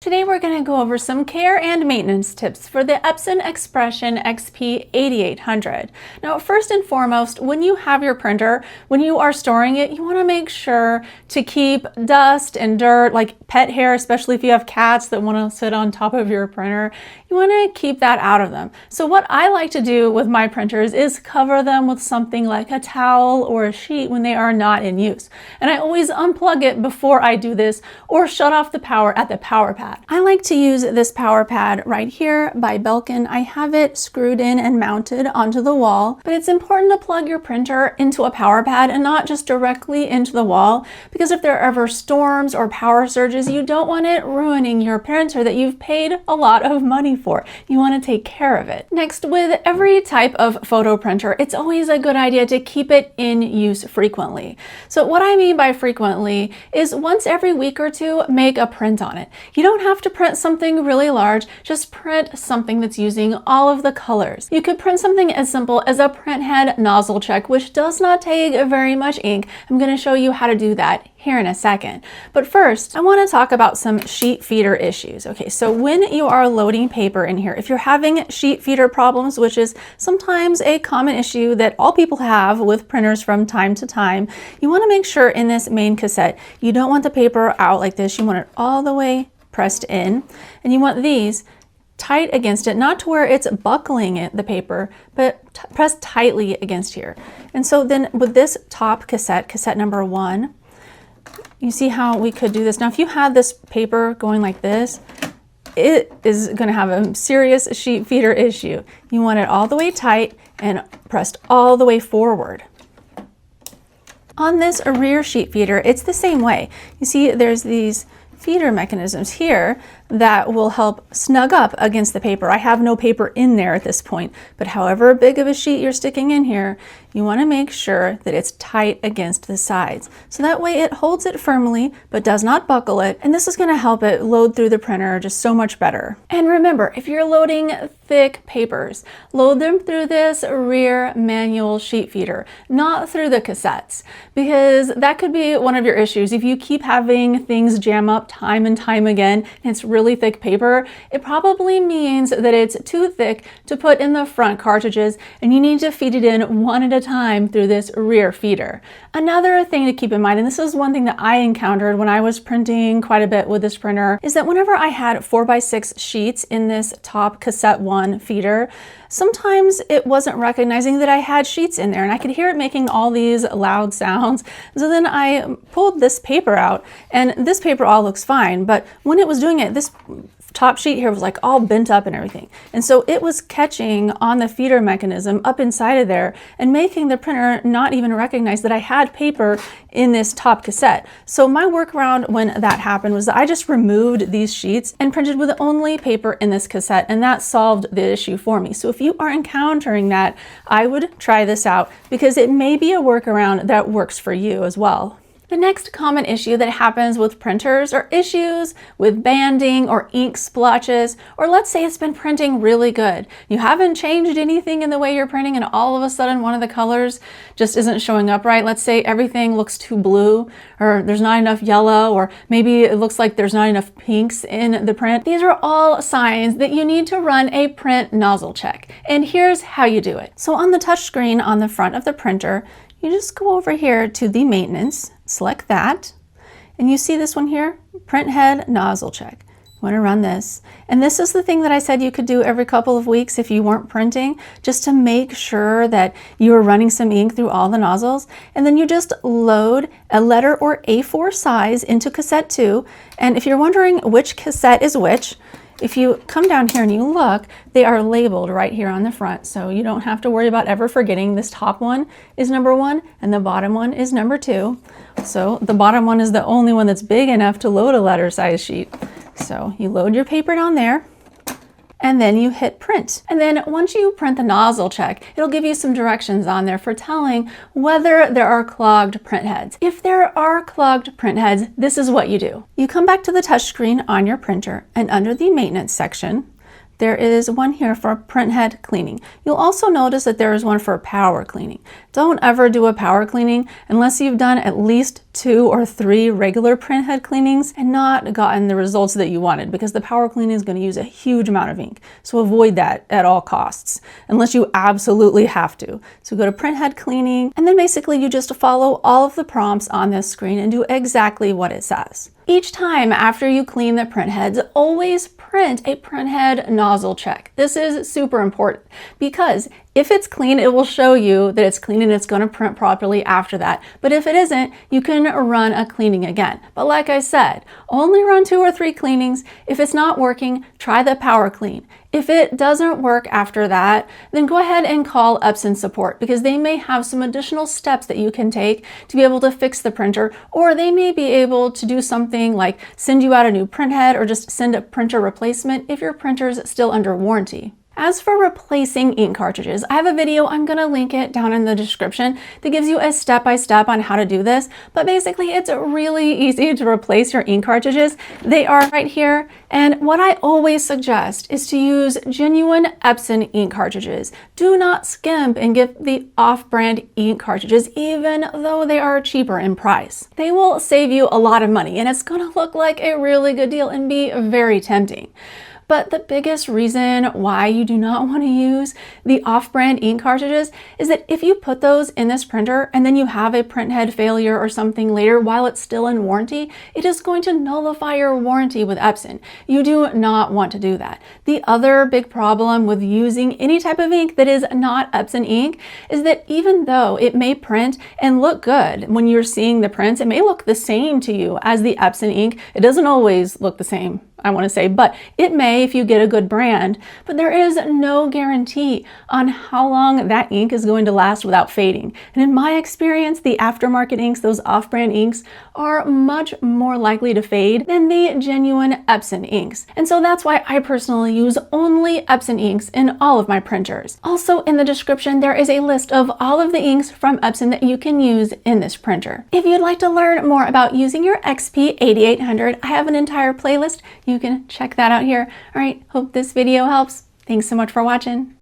Today we're going to go over some care and maintenance tips for the Epson Expression XP8800. Now, first and foremost, when you have your printer, when you are storing it, you want to make sure to keep dust and dirt, like pet hair, especially if you have cats that want to sit on top of your printer, you want to keep that out of them. So what I like to do with my printers is cover them with something like a towel or a sheet when they are not in use. And I always unplug it before I do this or shut off the power at the power pad. I like to use this power pad right here by Belkin. I have it screwed in and mounted onto the wall, but it's important to plug your printer into a power pad and not just directly into the wall, because if there are ever storms or power surges, you don't want it ruining your printer that you've paid a lot of money for. You want to take care of it. Next, with every type of photo printer, it's always a good idea to keep it in use frequently. So what I mean by frequently is once every week or two, make a print on it. You don't have to print something really large, just print something that's using all of the colors. You could print something as simple as a print head nozzle check, which does not take very much ink. I'm going to show you how to do that here in a second. But first, I want to talk about some sheet feeder issues. Okay, so when you are loading paper in here, if you're having sheet feeder problems, which is sometimes a common issue that all people have with printers from time to time, you want to make sure in this main cassette, you don't want the paper out like this. You want it all the way pressed in, and you want these tight against it, not to where it's buckling the paper, but pressed tightly against here. And so then with this top cassette, cassette number 1, you see how we could do this. Now, if you had this paper going like this, it is going to have a serious sheet feeder issue. You want it all the way tight and pressed all the way forward. On this rear sheet feeder, it's the same way. You see there's these feeder mechanisms here that will help snug up against the paper. I have no paper in there at this point, but however big of a sheet you're sticking in here, you want to make sure that it's tight against the sides. So that way it holds it firmly, but does not buckle it. And this is going to help it load through the printer just so much better. And remember, if you're loading thick papers, load them through this rear manual sheet feeder, not through the cassettes, because that could be one of your issues. If you keep having things jam up time and time again, and it's really thick paper, it probably means that it's too thick to put in the front cartridges, and you need to feed it in one at a time through this rear feeder. Another thing to keep in mind, and this is one thing that I encountered when I was printing quite a bit with this printer, is that whenever I had 4x6 sheets in this top cassette 1 feeder, sometimes it wasn't recognizing that I had sheets in there, and I could hear it making all these loud sounds. So then I pulled this paper out, and this paper all looks fine, but when it was doing it, this top sheet here was like all bent up and everything. And so it was catching on the feeder mechanism up inside of there and making the printer not even recognize that I had paper in this top cassette. So my workaround when that happened was that I just removed these sheets and printed with only paper in this cassette, and that solved the issue for me. So if you are encountering that, I would try this out because it may be a workaround that works for you as well. The next common issue that happens with printers are issues with banding or ink splotches, or let's say it's been printing really good. You haven't changed anything in the way you're printing and all of a sudden one of the colors just isn't showing up right. Let's say everything looks too blue, or there's not enough yellow, or maybe it looks like there's not enough pinks in the print. These are all signs that you need to run a print nozzle check. And here's how you do it. So on the touch screen on the front of the printer, you just go over here to the maintenance, select that, and you see this one here, print head nozzle check. You want to run this. And this is the thing that I said you could do every couple of weeks if you weren't printing, just to make sure that you are running some ink through all the nozzles. And then you just load a letter or A4 size into cassette 2. And if you're wondering which cassette is which, if you come down here and you look, they are labeled right here on the front, so you don't have to worry about ever forgetting. This top one is number 1 and the bottom one is number 2. So the bottom one is the only one that's big enough to load a letter size sheet. So you load your paper down there, and then you hit print. And then once you print the nozzle check, it'll give you some directions on there for telling whether there are clogged print heads. If there are clogged print heads, this is what you do. You come back to the touch screen on your printer, and under the maintenance section, there is one here for print head cleaning. You'll also notice that there is one for power cleaning. It don't ever do a power cleaning unless you've done at least 2 or 3 regular printhead cleanings and not gotten the results that you wanted, because the power cleaning is going to use a huge amount of ink. So avoid that at all costs, unless you absolutely have to. So go to printhead cleaning, and then basically you just follow all of the prompts on this screen and do exactly what it says. Each time after you clean the printheads, always print a printhead nozzle check. This is super important because if it's clean, it will show you that it's clean and it's going to print properly after that. But if it isn't, you can run a cleaning again. But like I said, only run 2 or 3 cleanings. If it's not working, try the power clean. If it doesn't work after that, then go ahead and call Epson support, because they may have some additional steps that you can take to be able to fix the printer, or they may be able to do something like send you out a new printhead or just send a printer replacement if your printer's still under warranty. As for replacing ink cartridges, I have a video, I'm going to link it down in the description, that gives you a step-by-step on how to do this. But basically, it's really easy to replace your ink cartridges. They are right here. And what I always suggest is to use genuine Epson ink cartridges. Do not skimp and get the off-brand ink cartridges, even though they are cheaper in price. They will save you a lot of money, and it's going to look like a really good deal and be very tempting. But the biggest reason why you do not want to use the off-brand ink cartridges is that if you put those in this printer and then you have a printhead failure or something later while it's still in warranty, it is going to nullify your warranty with Epson. You do not want to do that. The other big problem with using any type of ink that is not Epson ink is that even though it may print and look good when you're seeing the prints, it may look the same to you as the Epson ink. It doesn't always look the same, I want to say, but it may if you get a good brand. But there is no guarantee on how long that ink is going to last without fading. And in my experience, the aftermarket inks, those off-brand inks, are much more likely to fade than the genuine Epson inks. And so that's why I personally use only Epson inks in all of my printers. Also in the description, there is a list of all of the inks from Epson that you can use in this printer. If you'd like to learn more about using your XP8800, I have an entire playlist. You can check that out here. All right, hope this video helps. Thanks so much for watching.